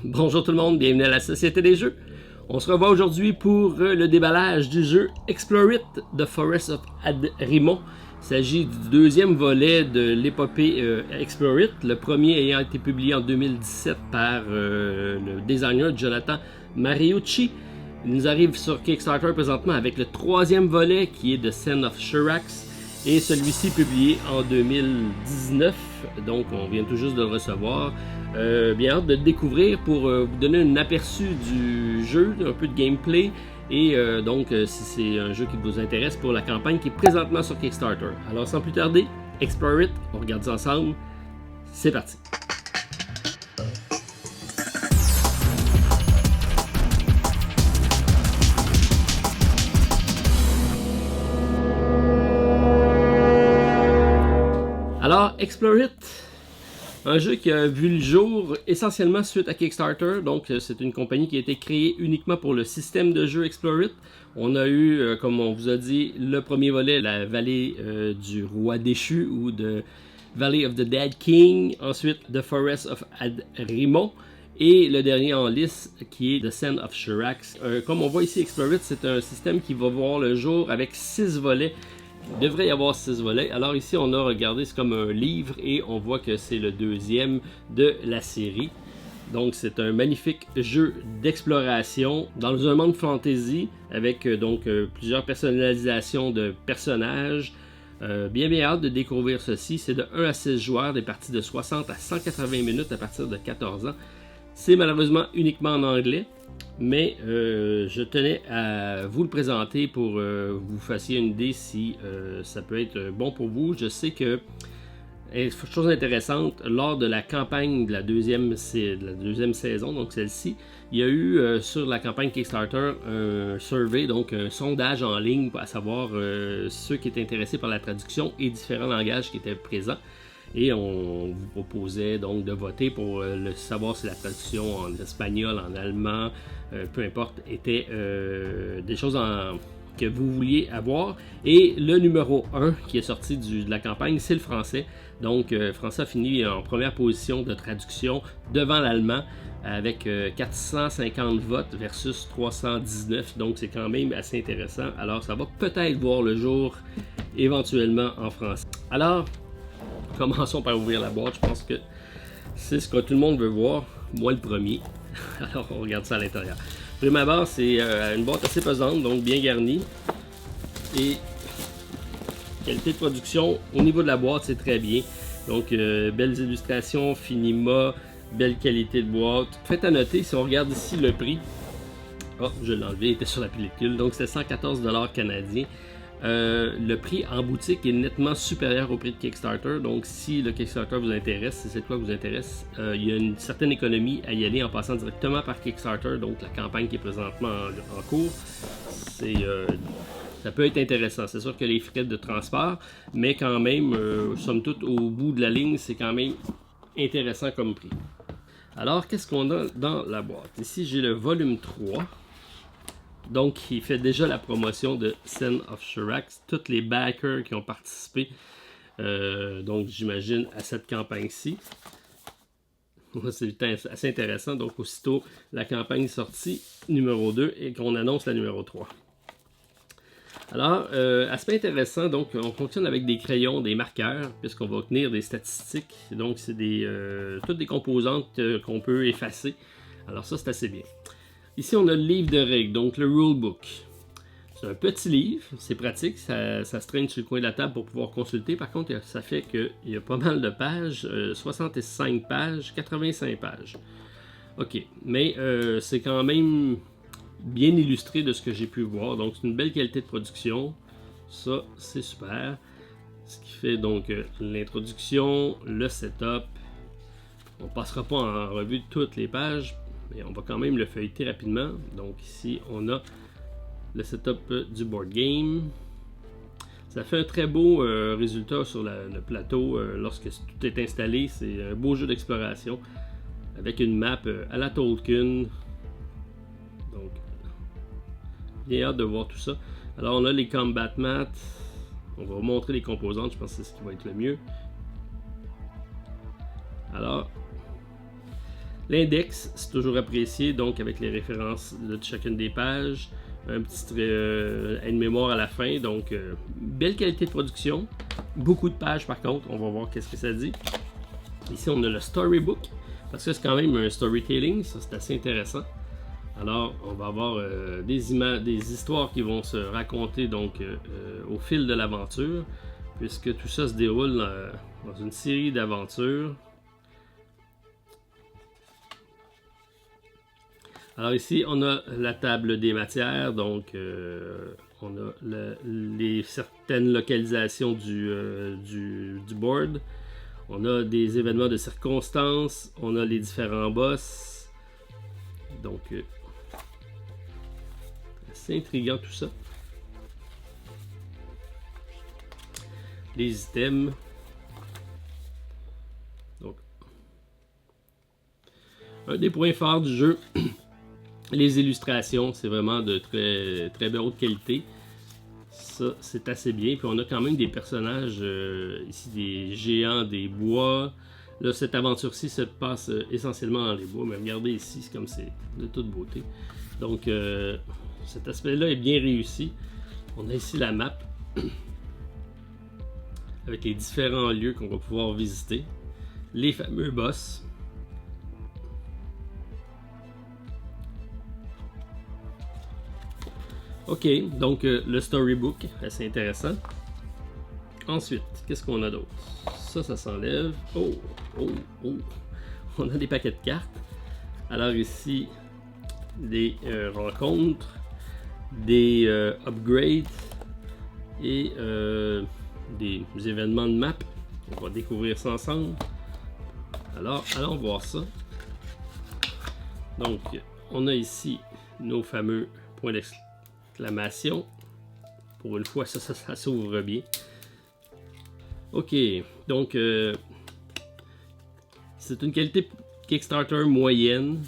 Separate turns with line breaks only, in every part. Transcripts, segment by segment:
Bonjour tout le monde, bienvenue à la Société des Jeux. On se revoit aujourd'hui pour le déballage du jeu Explore It, The Forest of Adrimont. Il s'agit du deuxième volet de l'épopée Explore It, le premier ayant été publié en 2017 par le designer Jonathan Mariucci. Il nous arrive sur Kickstarter présentement avec le troisième volet qui est The Sen of Shirax et celui-ci publié en 2019, donc on vient tout juste de le recevoir. Bien hâte de le découvrir pour vous donner un aperçu du jeu, un peu de gameplay et donc si c'est un jeu qui vous intéresse pour la campagne qui est présentement sur Kickstarter. Alors sans plus tarder, Explore It, on regarde ça ensemble, c'est parti! Alors, Explore It, un jeu qui a vu le jour essentiellement suite à Kickstarter, donc c'est une compagnie qui a été créée uniquement pour le système de jeu Explore It. On a eu, comme on vous a dit, le premier volet, la vallée du roi déchu ou de Valley of the Dead King, ensuite The Forest of Adrimont, et le dernier en lice qui est The Sen of Shirax. Comme on voit ici, Explore It, c'est un système qui va voir le jour avec 6 volets. Il devrait y avoir 6 volets. Alors ici, on a regardé, c'est comme un livre et on voit que c'est le deuxième de la série. Donc c'est un magnifique jeu d'exploration dans un monde fantasy avec plusieurs personnalisations de personnages. Bien hâte de découvrir ceci. C'est de 1 à 6 joueurs, des parties de 60 à 180 minutes à partir de 14 ans. C'est malheureusement uniquement en anglais. Mais je tenais à vous le présenter pour vous fassiez une idée si ça peut être bon pour vous. Je sais que, chose intéressante, lors de la campagne de la deuxième saison, donc celle-ci, il y a eu sur la campagne Kickstarter un survey, donc un sondage en ligne à savoir ceux qui étaient intéressés par la traduction et différents langages qui étaient présents. Et on vous proposait donc de voter pour savoir si la traduction en espagnol, en allemand, peu importe, était des choses que vous vouliez avoir. Et le numéro 1 qui est sorti de la campagne, c'est le français. Donc, français a fini en première position de traduction devant l'allemand avec 450 votes versus 319. Donc, c'est quand même assez intéressant. Alors, ça va peut-être voir le jour éventuellement en français. Alors, commençons par ouvrir la boîte, je pense que c'est ce que tout le monde veut voir, moi le premier. Alors on regarde ça à l'intérieur. Prime abord, c'est une boîte assez pesante, donc bien garnie. Et qualité de production, au niveau de la boîte, c'est très bien. Donc belles illustrations, finima, belle qualité de boîte. Faites à noter, si on regarde ici le prix, oh, je l'ai enlevé, il était sur la pellicule, donc c'est 114$ canadiens. Le prix en boutique est nettement supérieur au prix de Kickstarter, donc si le Kickstarter vous intéresse, si c'est quoi vous intéresse, il y a une certaine économie à y aller en passant directement par Kickstarter, donc la campagne qui est présentement en cours. Ça peut être intéressant, c'est sûr que les frais de transport, mais quand même, somme toute, au bout de la ligne, c'est quand même intéressant comme prix. Alors, qu'est-ce qu'on a dans la boîte? Ici, j'ai le volume 3. Donc, il fait déjà la promotion de Sen of Shirax, tous les backers qui ont participé, donc j'imagine, à cette campagne-ci. C'est assez intéressant, donc aussitôt la campagne est sortie, numéro 2, et qu'on annonce la numéro 3. Alors, aspect intéressant, donc on fonctionne avec des crayons, des marqueurs, puisqu'on va obtenir des statistiques, donc c'est toutes des composantes qu'on peut effacer. Alors ça, c'est assez bien. Ici, on a le livre de règles, donc le rulebook. C'est un petit livre, c'est pratique, ça se traîne sur le coin de la table pour pouvoir consulter. Par contre, ça fait qu'il y a pas mal de pages, 65 pages, 85 pages. Ok, mais c'est quand même bien illustré de ce que j'ai pu voir, donc c'est une belle qualité de production. Ça, c'est super. Ce qui fait donc l'introduction, le setup. On ne passera pas en revue toutes les pages, mais on va quand même le feuilleter rapidement. Donc ici, on a le setup du board game. Ça fait un très beau résultat sur le plateau lorsque tout est installé. C'est un beau jeu d'exploration avec une map à la Tolkien. Donc, bien hâte de voir tout ça. Alors, on a les combat mats. On va vous montrer les composantes. Je pense que c'est ce qui va être le mieux. Alors, L'index, c'est toujours apprécié, donc avec les références de chacune des pages, un petit aide-mémoire à la fin, donc belle qualité de production, beaucoup de pages par contre, on va voir qu'est-ce que ça dit. Ici on a le storybook, parce que c'est quand même un storytelling, ça c'est assez intéressant. Alors on va avoir des histoires qui vont se raconter donc au fil de l'aventure, puisque tout ça se déroule dans une série d'aventures. Alors ici, on a la table des matières, donc on a certaines localisations du board. On a des événements de circonstances, on a les différents boss. Donc, assez intriguant tout ça. Les items. Donc, un des points forts du jeu. Les illustrations, c'est vraiment de très, très haute qualité. Ça, c'est assez bien. Puis on a quand même des personnages, ici des géants des bois. Là, cette aventure-ci se passe essentiellement dans les bois. Mais regardez ici, c'est comme c'est de toute beauté. Donc, cet aspect-là est bien réussi. On a ici la map. Avec les différents lieux qu'on va pouvoir visiter. Les fameux boss. Ok, donc le storybook, assez intéressant. Ensuite, qu'est-ce qu'on a d'autre? Ça s'enlève. Oh, oh, oh. On a des paquets de cartes. Alors ici, des rencontres, des upgrades et des événements de map. On va découvrir ça ensemble. Alors, allons voir ça. Donc, on a ici nos fameux points d'exclamation. Pour une fois, ça s'ouvre bien. Ok, donc c'est une qualité Kickstarter moyenne.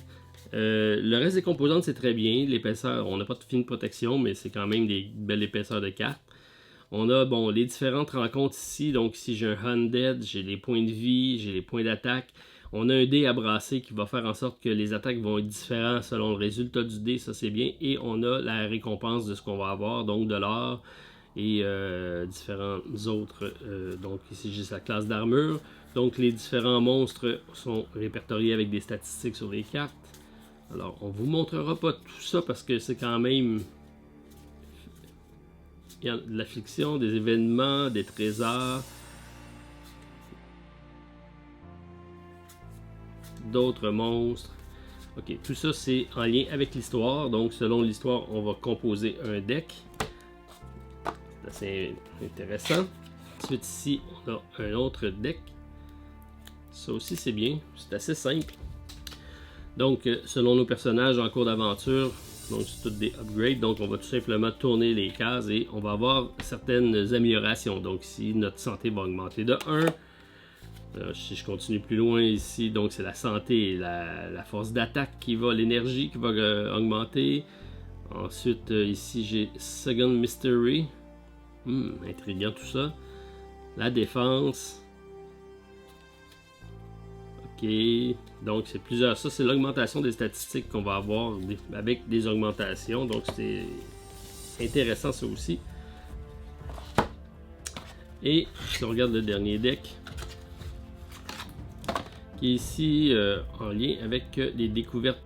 Le reste des composantes, c'est très bien. L'épaisseur, on n'a pas de fine protection, mais c'est quand même des belles épaisseurs de cartes. On a bon, les différentes rencontres ici. Donc ici, j'ai un Undead, j'ai les points de vie, j'ai les points d'attaque. On a un dé à brasser qui va faire en sorte que les attaques vont être différentes selon le résultat du dé, ça c'est bien. Et on a la récompense de ce qu'on va avoir, donc de l'or et différents autres. Donc ici j'ai la classe d'armure. Donc les différents monstres sont répertoriés avec des statistiques sur les cartes. Alors on vous montrera pas tout ça parce que c'est quand même... Il y a de la fiction, des événements, des trésors. D'autres monstres. Ok, tout ça c'est en lien avec l'histoire. Donc selon l'histoire, on va composer un deck. C'est assez intéressant. Ensuite ici, on a un autre deck. Ça aussi c'est bien. C'est assez simple. Donc selon nos personnages en cours d'aventure, donc c'est toutes des upgrades. Donc on va tout simplement tourner les cases et on va avoir certaines améliorations. Donc ici, notre santé va augmenter de 1. Si je continue plus loin ici, donc c'est la santé et la force d'attaque qui va, l'énergie qui va augmenter. Ensuite, ici j'ai Second Mystery. Intriguant tout ça. La défense. Ok, donc c'est plusieurs. Ça, c'est l'augmentation des statistiques qu'on va avoir avec des augmentations. Donc c'est intéressant ça aussi. Et si on regarde le dernier deck, qui est ici en lien avec les découvertes.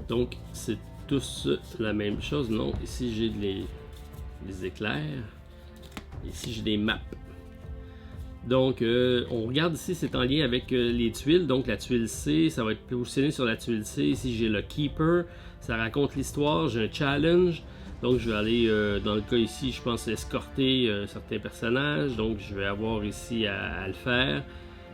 Donc c'est tous la même chose. Non, ici j'ai les éclairs. Ici j'ai des maps. Donc on regarde ici, c'est en lien avec les tuiles. Donc la tuile C, ça va être positionné sur la tuile C. Ici j'ai le Keeper, ça raconte l'histoire. J'ai un challenge. Donc je vais aller, dans le cas ici, je pense escorter certains personnages. Donc je vais avoir ici à le faire.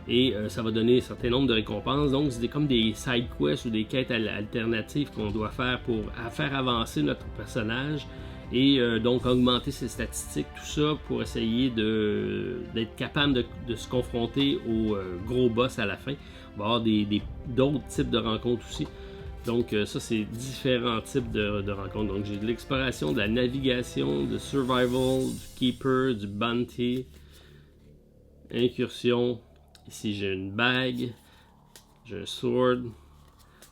Et ça va donner un certain nombre de récompenses. Donc c'est comme des side quests ou des quêtes alternatives qu'on doit faire pour faire avancer notre personnage. Et donc augmenter ses statistiques, tout ça pour essayer d'être capable de se confronter au gros boss à la fin. On va avoir d'autres types de rencontres aussi. Donc ça c'est différents types de rencontres. Donc j'ai de l'exploration, de la navigation, de survival, du keeper, du bounty, incursion Ici, j'ai une bague. J'ai un sword.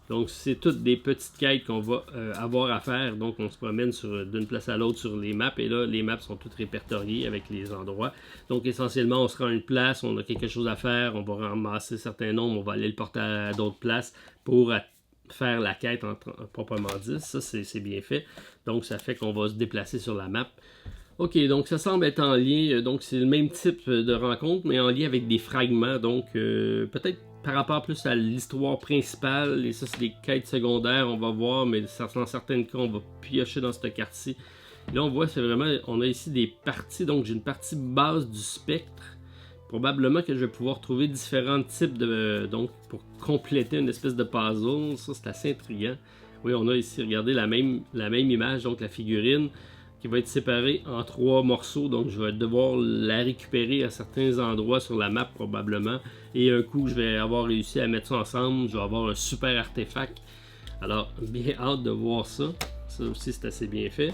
Donc, c'est toutes des petites quêtes qu'on va avoir à faire. Donc, on se promène d'une place à l'autre sur les maps. Et là, les maps sont toutes répertoriées avec les endroits. Donc, essentiellement, on se rend à une place, on a quelque chose à faire, on va ramasser certains nombres, on va aller le porter à d'autres places pour faire la quête proprement dit. Ça, c'est bien fait. Donc, ça fait qu'on va se déplacer sur la map. Ok, donc ça semble être en lien, donc c'est le même type de rencontre, mais en lien avec des fragments, donc peut-être par rapport plus à l'histoire principale, et ça c'est des quêtes secondaires, on va voir, mais dans certains cas, on va piocher dans cette carte-ci. Là, on voit, c'est vraiment, on a ici des parties, donc j'ai une partie base du spectre. Probablement que je vais pouvoir trouver différents types donc pour compléter une espèce de puzzle, ça c'est assez intriguant. Oui, on a ici, regardez, la même image, donc la figurine, qui va être séparée en 3 morceaux, donc je vais devoir la récupérer à certains endroits sur la map probablement, et un coup je vais avoir réussi à mettre ça ensemble, je vais avoir un super artefact. Alors bien hâte de voir ça, ça aussi c'est assez bien fait.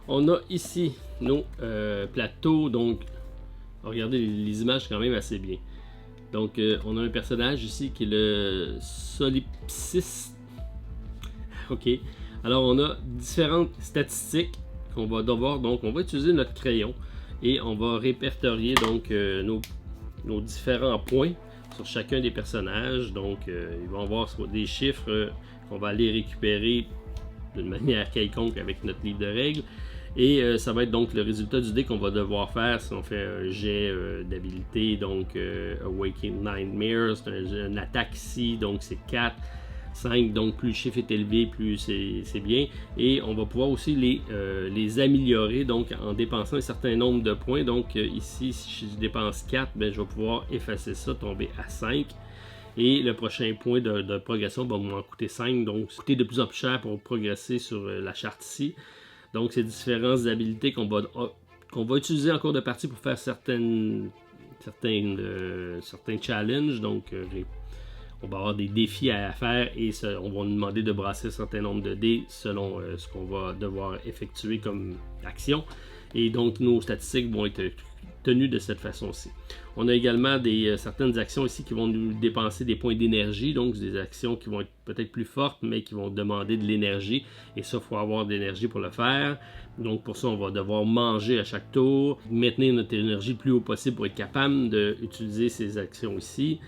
On a ici nos plateaux, donc regardez les images quand même assez bien. Donc on a un personnage ici qui est le Solipsis. Ok. Alors, on a différentes statistiques qu'on va devoir, donc on va utiliser notre crayon et on va répertorier donc nos différents points sur chacun des personnages. Donc, ils vont avoir des chiffres qu'on va aller récupérer d'une manière quelconque avec notre livre de règles. Et ça va être donc le résultat du dé qu'on va devoir faire si on fait un jet d'habilité, donc Awakening Nightmares, c'est une attaque ici, donc c'est 4. 5, donc plus le chiffre est élevé, plus c'est bien. Et on va pouvoir aussi les améliorer, donc en dépensant un certain nombre de points. Donc ici, si je dépense 4, ben, je vais pouvoir effacer ça, tomber à 5. Et le prochain point de progression va m'en coûter 5, donc coûter de plus en plus cher pour progresser sur la charte ici. Donc c'est différentes habilités qu'on va utiliser en cours de partie pour faire certains challenges. Donc on va avoir des défis à faire et on va nous demander de brasser un certain nombre de dés selon ce qu'on va devoir effectuer comme action. Et donc nos statistiques vont être tenues de cette façon-ci. On a également certaines actions ici qui vont nous dépenser des points d'énergie, donc des actions qui vont être peut-être plus fortes, mais qui vont demander de l'énergie. Et ça, il faut avoir de l'énergie pour le faire. Donc pour ça, on va devoir manger à chaque tour, maintenir notre énergie le plus haut possible pour être capable d'utiliser ces actions ici.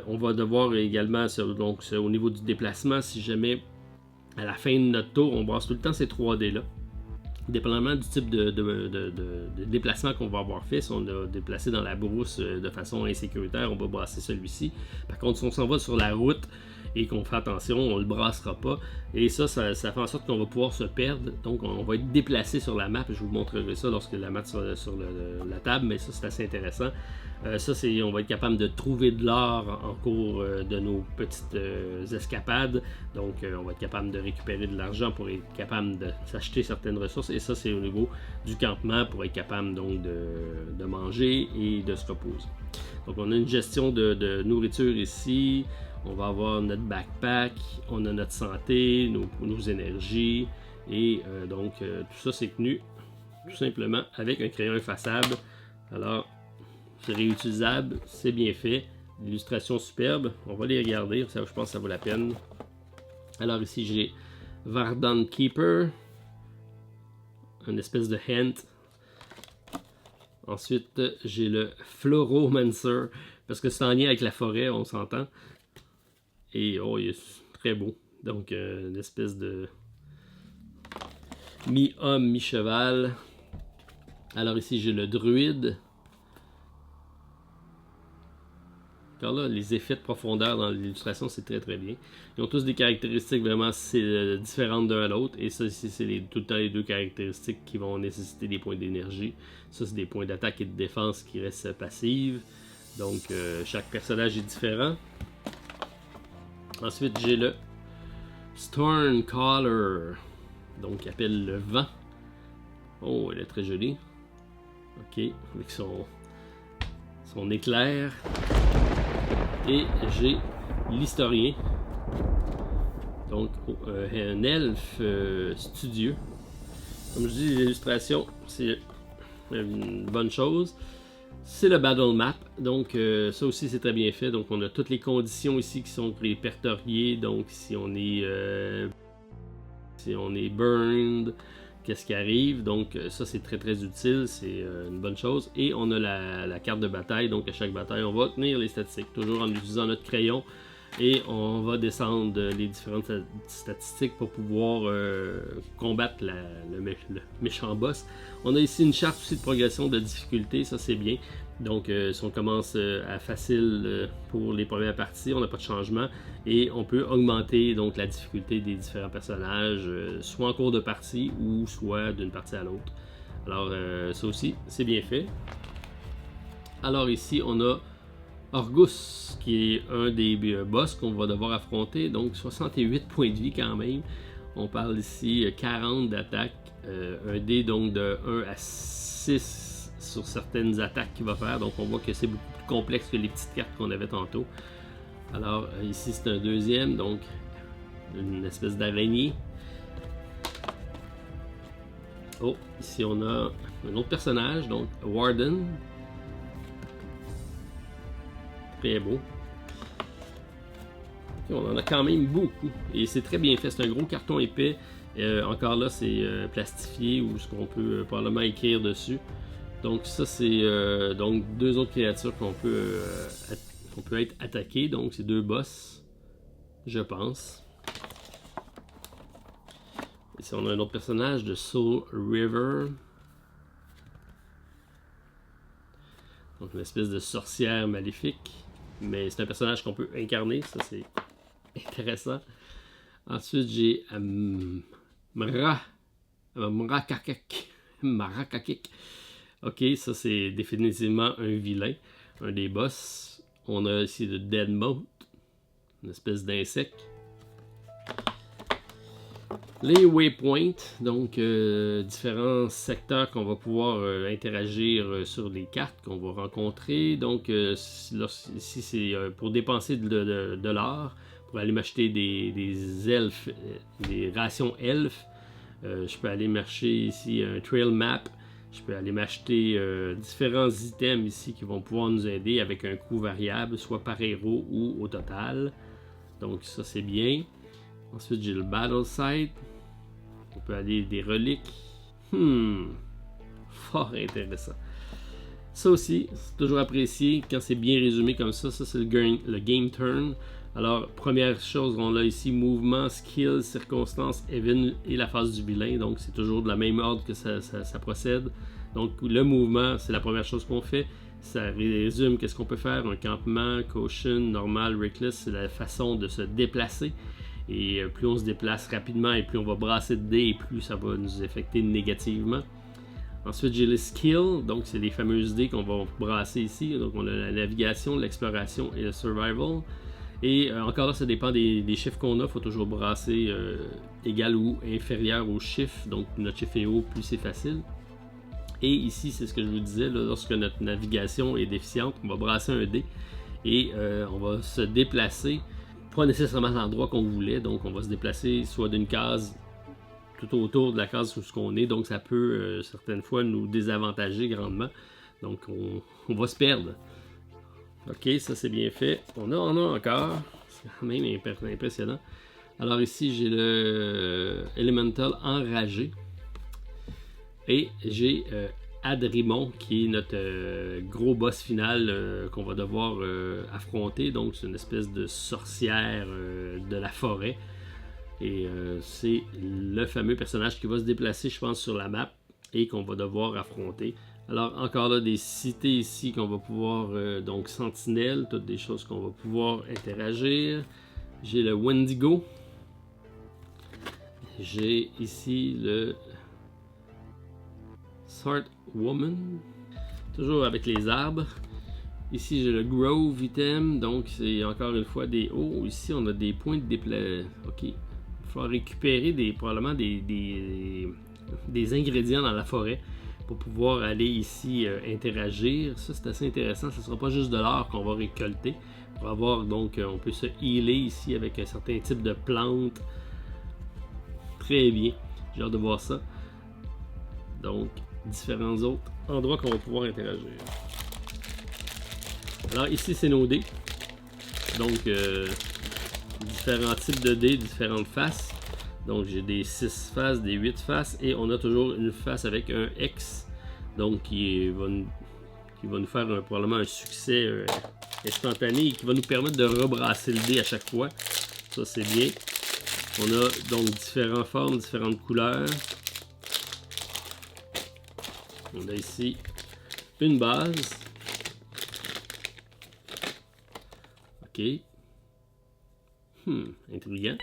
On va devoir également, donc au niveau du déplacement, si jamais à la fin de notre tour, on brasse tout le temps ces 3D là. Dépendamment du type de déplacement qu'on va avoir fait, si on a déplacé dans la brousse de façon insécuritaire, on va brasser celui-ci. Par contre, si on s'en va sur la route et qu'on fait attention, on ne le brassera pas. Et ça fait en sorte qu'on va pouvoir se perdre. Donc, on va être déplacé sur la map. Je vous montrerai ça lorsque la map sera sur la table, mais ça, c'est assez intéressant. On va être capable de trouver de l'or en cours de nos petites escapades. Donc, on va être capable de récupérer de l'argent pour être capable de s'acheter certaines ressources. Et ça, c'est au niveau du campement pour être capable donc de manger et de se reposer. Donc, on a une gestion de nourriture ici. On va avoir notre backpack, on a notre santé, nos énergies. Et donc, tout ça, c'est tenu tout simplement avec un crayon effaçable. Alors, c'est réutilisable, c'est bien fait. L'illustration superbe, on va les regarder, ça, je pense que ça vaut la peine. Alors ici j'ai Vardan Keeper, une espèce de hint. Ensuite j'ai le Floromancer, parce que c'est en lien avec la forêt, on s'entend. Et oh, il est très beau. Donc une espèce de mi-homme, mi-cheval. Alors ici j'ai le druide. Car là, les effets de profondeur dans l'illustration, c'est très très bien. Ils ont tous des caractéristiques vraiment différentes d'un à l'autre. Et ça, ici, c'est tout le temps les deux caractéristiques qui vont nécessiter des points d'énergie. Ça, c'est des points d'attaque et de défense qui restent passives. Donc, chaque personnage est différent. Ensuite, j'ai le Stormcaller. Donc, qui appelle le vent. Oh, elle est très jolie. Ok, avec son éclair. Et j'ai l'historien, donc un elfe studieux. Comme je dis, l'illustration, c'est une bonne chose. C'est le Battle Map, donc ça aussi c'est très bien fait. Donc on a toutes les conditions ici qui sont répertoriées. Donc si on est burned, qu'est-ce qui arrive. Donc ça c'est très utile, c'est une bonne chose. Et on a la carte de bataille, donc à chaque bataille on va tenir les statistiques, toujours en utilisant notre crayon. Et on va descendre les différentes statistiques pour pouvoir combattre le méchant boss. On a ici une charte aussi de progression de difficulté, ça c'est bien. Donc si on commence à facile pour les premières parties, on n'a pas de changement. Et on peut augmenter donc la difficulté des différents personnages, soit en cours de partie ou soit d'une partie à l'autre. Alors ça aussi, c'est bien fait. Alors ici, on a Orgus, qui est un des boss qu'on va devoir affronter, donc 68 points de vie quand même. On parle ici 40 d'attaque, un dé donc de 1 à 6 sur certaines attaques qu'il va faire, donc on voit que c'est beaucoup plus complexe que les petites cartes qu'on avait tantôt. Alors ici c'est un deuxième, donc une espèce d'araignée. Oh, ici on a un autre personnage, donc Warden. Très beau. On en a quand même beaucoup et c'est très bien fait, c'est un gros carton épais. Encore là c'est plastifié ou ce qu'on peut probablement écrire dessus. Donc ça c'est donc deux autres créatures qu'on peut être attaqué, donc c'est deux boss, je pense. Ici on a un autre personnage de Soul River. Donc une espèce de sorcière maléfique. Mais c'est un personnage qu'on peut incarner, ça c'est intéressant. Ensuite j'ai Marakakek. Ok, ça c'est définitivement un vilain, un des boss. On a ici le Dead Mote, une espèce d'insecte. Les waypoints, donc différents secteurs qu'on va pouvoir interagir sur les cartes qu'on va rencontrer. Donc ici c'est pour dépenser de l'or, pour aller m'acheter des elfes, des rations elfes. Je peux aller m'acheter ici un trail map. Je peux aller m'acheter différents items ici qui vont pouvoir nous aider avec un coût variable, soit par héros ou au total. Donc ça c'est bien. Ensuite j'ai le Battle Site. On peut aller des reliques. Fort intéressant. Ça aussi, c'est toujours apprécié quand c'est bien résumé comme ça. Ça c'est le game turn. Alors première chose, on a ici mouvement, skill, circonstance, event et la phase du vilain. Donc c'est toujours de la même ordre que ça procède. Donc le mouvement, c'est la première chose qu'on fait. Ça résume qu'est-ce qu'on peut faire. Un campement, caution, normal, reckless, c'est la façon de se déplacer. Et plus on se déplace rapidement et plus on va brasser de dés et plus ça va nous affecter négativement. Ensuite j'ai les skills, donc c'est les fameuses dés qu'on va brasser ici. Donc on a la navigation, l'exploration et le survival. Et encore là ça dépend des chiffres qu'on a, il faut toujours brasser égal ou inférieur au chiffre. Donc notre chiffre est haut, plus c'est facile. Et ici c'est ce que je vous disais, là, lorsque notre navigation est déficiente, on va brasser un dé et on va se déplacer. Pas nécessairement à l'endroit qu'on voulait, donc on va se déplacer soit d'une case tout autour de la case où ce qu'on est, donc ça peut certaines fois nous désavantager grandement, donc on va se perdre. Ok, ça c'est bien fait. On en a encore, c'est quand même impressionnant. Alors ici j'ai le Elemental enragé et j'ai Adrimon qui est notre gros boss final qu'on va devoir affronter. Donc c'est une espèce de sorcière de la forêt. Et c'est le fameux personnage qui va se déplacer, je pense, sur la map et qu'on va devoir affronter. Alors encore là des cités ici qu'on va pouvoir, donc sentinelle, toutes des choses qu'on va pouvoir interagir. J'ai le Wendigo. J'ai ici le Sword Woman, toujours avec les arbres. Ici j'ai le Grove item, donc c'est encore une fois des... Oh, ici on a des points de déplacement. Ok, il va falloir récupérer probablement des ingrédients dans la forêt pour pouvoir aller ici interagir. Ça c'est assez intéressant, ce ne sera pas juste de l'or qu'on va récolter. On va avoir donc, on peut se healer ici avec un certain type de plantes. Très bien, j'ai hâte de voir ça. Donc différents autres endroits qu'on va pouvoir interagir. Alors ici c'est nos dés. Donc différents types de dés, différentes faces. Donc j'ai des 6 faces, des 8 faces et on a toujours une face avec un X. Donc qui va nous faire probablement un succès instantané et qui va nous permettre de rebrasser le dé à chaque fois. Ça c'est bien. On a donc différentes formes, différentes couleurs. On a ici une base. Ok. Intriguant.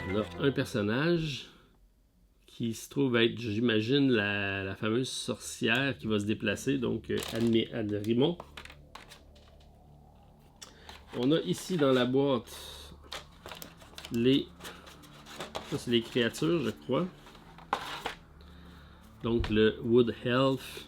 On a un personnage qui se trouve être, j'imagine, la fameuse sorcière qui va se déplacer, donc Adrimon. On a ici dans la boîte ça c'est les créatures, je crois. Donc le Wood Elf.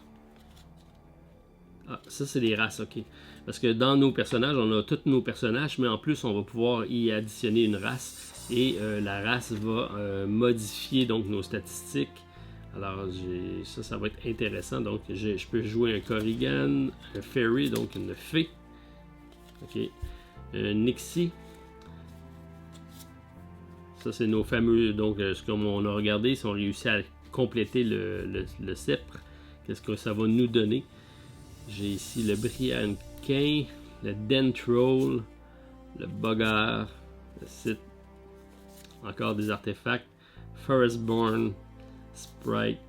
Ah, ça c'est les races, ok. Parce que dans nos personnages, on a tous nos personnages, mais en plus on va pouvoir y additionner une race. Et la race va modifier donc nos statistiques. Alors ça va être intéressant. Donc je peux jouer un Corrigan, un Fairy, donc une fée. Ok. Un Nixie. Ça c'est nos fameux, donc comme on a regardé, si on réussit à compléter le sceptre, qu'est-ce que ça va nous donner? J'ai ici le Brianquin, le Dentroll, le Boggart, le Sith. Encore des artefacts. Forestborn, Sprite,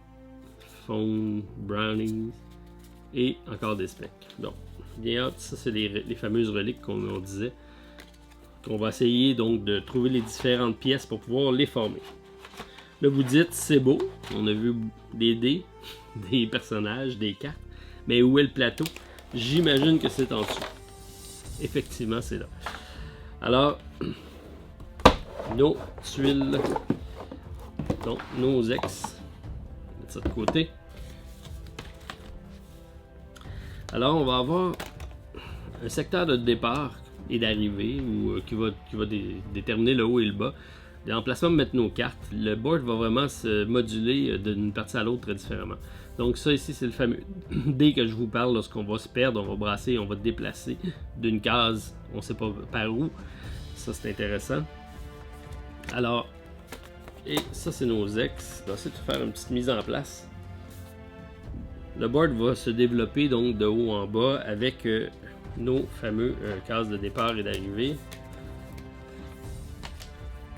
Phone, Brownies et encore des specs. Donc, bien hâte, ça c'est les fameuses reliques qu'on disait. On va essayer donc de trouver les différentes pièces pour pouvoir les former. Là vous dites, c'est beau, on a vu des dés, des personnages, des cartes, mais où est le plateau? J'imagine que c'est en dessous. Effectivement, c'est là. Alors, nos tuiles, donc nos ex, on va mettre ça de côté. Alors on va avoir un secteur de départ et d'arrivée qui va déterminer le haut et le bas. L'emplacement de mettre nos cartes, le board va vraiment se moduler d'une partie à l'autre très différemment. Donc ça ici c'est le fameux dé que je vous parle lorsqu'on va se perdre, on va brasser, on va déplacer d'une case, on ne sait pas par où. Ça c'est intéressant. Alors, et ça c'est nos ex. On va essayer de faire une petite mise en place. Le board va se développer donc de haut en bas avec nos fameux cases de départ et d'arrivée.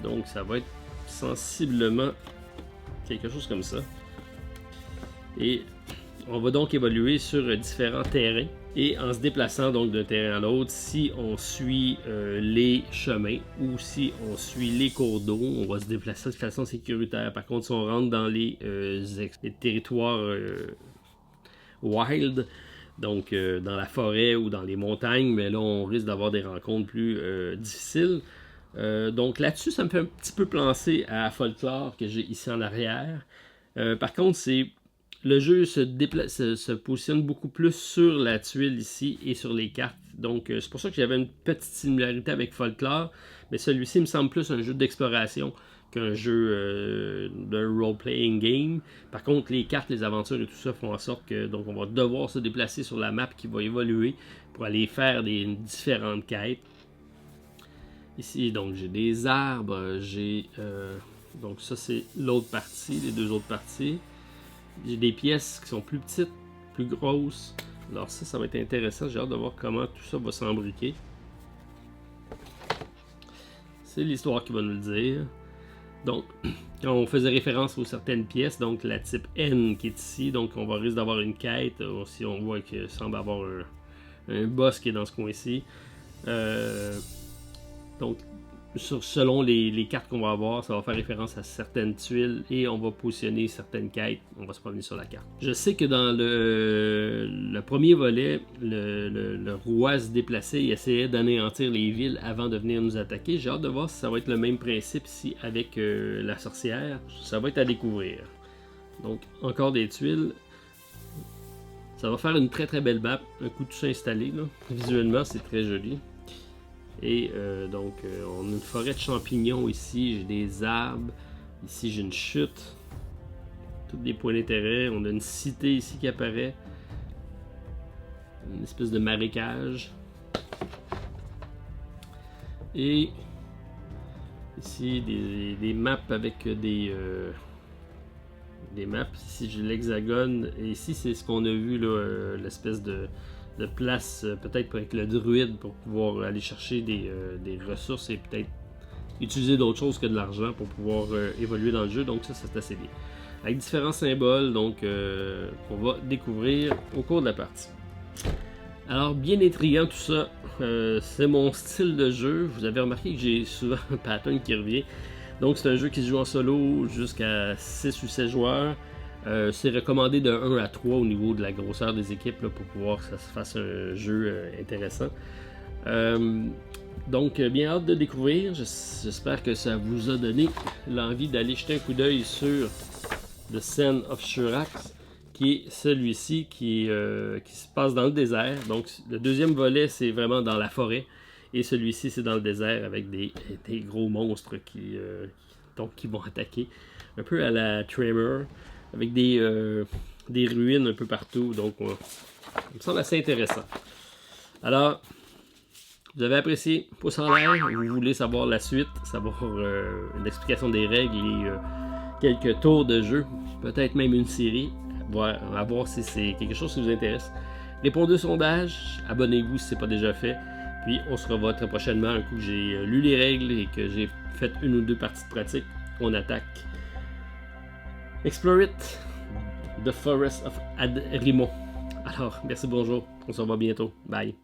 Donc ça va être sensiblement quelque chose comme ça. Et on va donc évoluer sur différents terrains. Et en se déplaçant donc d'un terrain à l'autre, si on suit les chemins ou si on suit les cours d'eau, on va se déplacer de façon sécuritaire. Par contre, si on rentre dans les territoires wild, donc dans la forêt ou dans les montagnes, mais là on risque d'avoir des rencontres plus difficiles. Donc là-dessus, ça me fait un petit peu penser à Folklore que j'ai ici en arrière. Par contre, le jeu se positionne beaucoup plus sur la tuile ici et sur les cartes. Donc c'est pour ça que j'avais une petite similarité avec Folklore, mais celui-ci me semble plus un jeu d'exploration qu'un jeu de role-playing game. Par contre, les cartes, les aventures et tout ça font en sorte que donc on va devoir se déplacer sur la map qui va évoluer pour aller faire des différentes quêtes. Ici, donc j'ai des arbres, donc ça c'est l'autre partie, les deux autres parties. J'ai des pièces qui sont plus petites, plus grosses. Alors ça va être intéressant, j'ai hâte de voir comment tout ça va s'embriquer. C'est l'histoire qui va nous le dire. Donc, quand on faisait référence aux certaines pièces, donc la type N qui est ici, donc on va risque d'avoir une quête, si on voit qu'il semble avoir un boss qui est dans ce coin-ci. Donc, selon les cartes qu'on va avoir, ça va faire référence à certaines tuiles et on va positionner certaines quêtes. On va se promener sur la carte. Je sais que dans le premier volet, le roi se déplaçait et essayait d'anéantir les villes avant de venir nous attaquer. J'ai hâte de voir si ça va être le même principe ici avec la sorcière. Ça va être à découvrir. Donc, encore des tuiles. Ça va faire une très très belle map. Un coup de tout installé. Là. Visuellement, c'est très joli. Et donc, on a une forêt de champignons ici, j'ai des arbres, ici j'ai une chute, tous des points d'intérêt, on a une cité ici qui apparaît. une espèce de marécage. Et ici des maps avec des maps. Ici j'ai l'hexagone et ici c'est ce qu'on a vu là, l'espèce de place peut-être avec le druide pour pouvoir aller chercher des ressources et peut-être utiliser d'autres choses que de l'argent pour pouvoir évoluer dans le jeu. Donc ça c'est assez bien. Avec différents symboles donc qu'on va découvrir au cours de la partie. Alors bien intriguant tout ça, c'est mon style de jeu. Vous avez remarqué que j'ai souvent un pattern qui revient. Donc c'est un jeu qui se joue en solo jusqu'à 6 ou 7 joueurs. C'est recommandé de 1 à 3 au niveau de la grosseur des équipes là, pour pouvoir que ça se fasse un jeu intéressant. Donc bien hâte de découvrir. J'espère que ça vous a donné l'envie d'aller jeter un coup d'œil sur The Sen of Shurax, qui est celui-ci qui se passe dans le désert. Donc le deuxième volet c'est vraiment dans la forêt et celui-ci c'est dans le désert avec des gros monstres qui vont attaquer un peu à la Tremor avec des ruines un peu partout. Donc ça me semble assez intéressant. Alors vous avez apprécié, pouce en l'air, vous voulez savoir la suite, savoir une explication des règles et quelques tours de jeu, peut-être même une série, à voir si c'est quelque chose qui vous intéresse. Répondez au sondage, abonnez-vous si ce n'est pas déjà fait, puis on se revoit très prochainement un coup que j'ai lu les règles et que j'ai fait une ou deux parties de pratique. On attaque Explore It, The Forest of Adrimon. Alors, merci, bonjour, on se revoit bientôt, bye.